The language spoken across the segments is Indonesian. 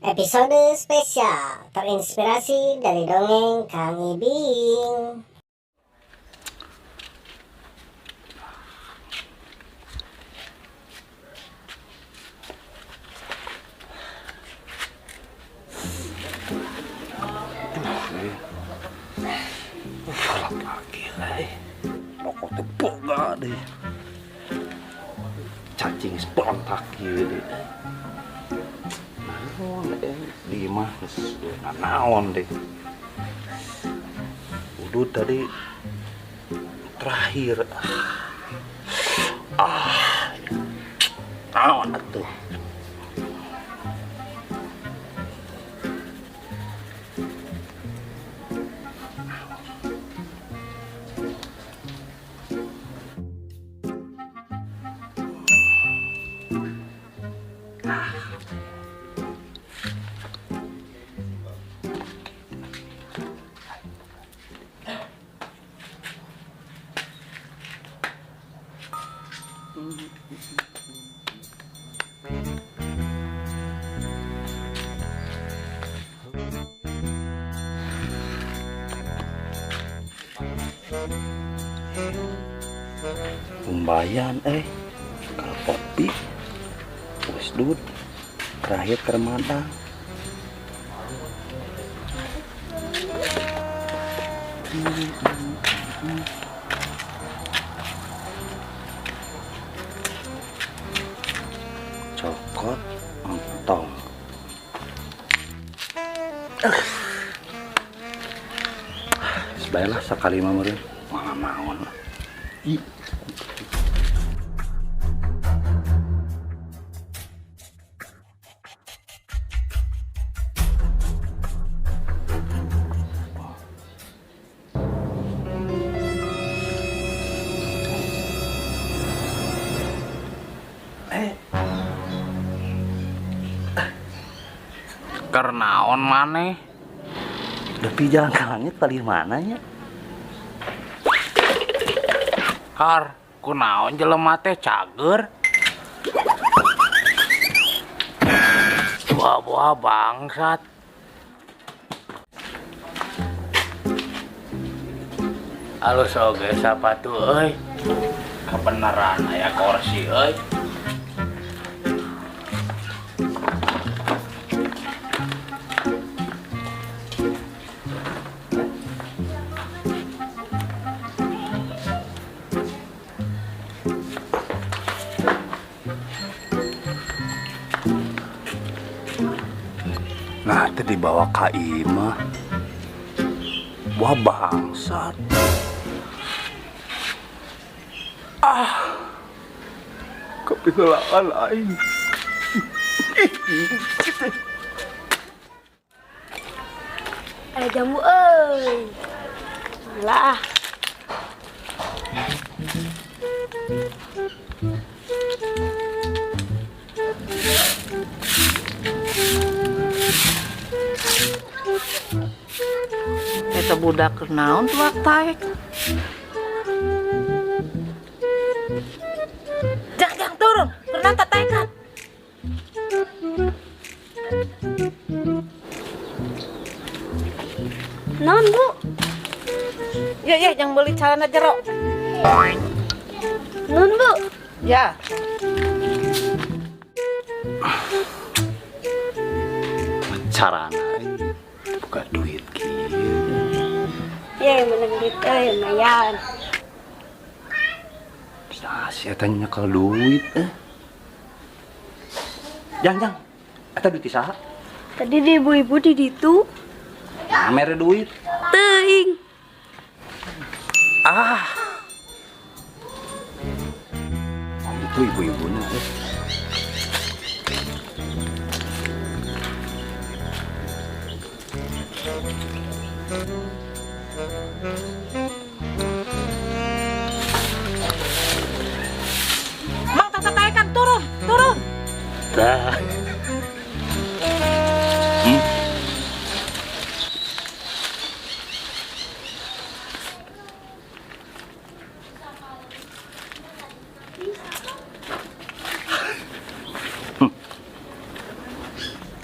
Episode spesial terinspirasi dari dongeng Kang Ibing. Lagi lah, pokok tepuk gak deh. Cacing sepontak gitu deh. Naon deh, di mah naon deh. Udah tadi terakhir. Naon tuh. Pembayan kalau kopi wes dud terakhir ke Ramadhan. Cokot entong. Sebaiklah sekali mamarin malah naon. Karena on maneh Tapi jalan ke langit kali mananya? Kar kunaon jelema teh cager buah-buah bangsat. Alus oge sapatu euy kebenaran aya kursi euy. Nah, itu dibawa ke imah. Wah, bangsat. Kepikiran aing. Ayo jamu euy. Lah. Eta budak naon tuh taek. Jang turun, ternyata taekan. Non bu. Ya, yang beli celana jero. Non bu. Ya. Carana buka duit kieu. Ya, menang duit lumayan. Nah, sia teh nyekel duit Jang, eta duit saha? Tadi di ibu-ibu di ditu. Nah, mere duit. Teuing. Oh, itu ibu-ibunya Mang tata taekan turun. Dah.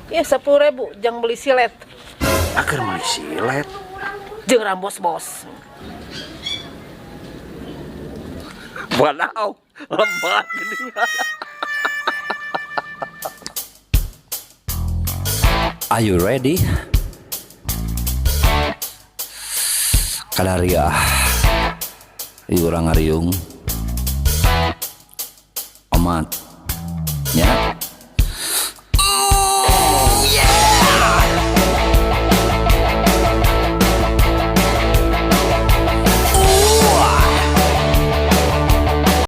Ya 10.000 jang beli silet. Agar beli silet. Jeung rambos-bos. Walau lebat gini. Are you ready? Kadaria urang ngariung omat nya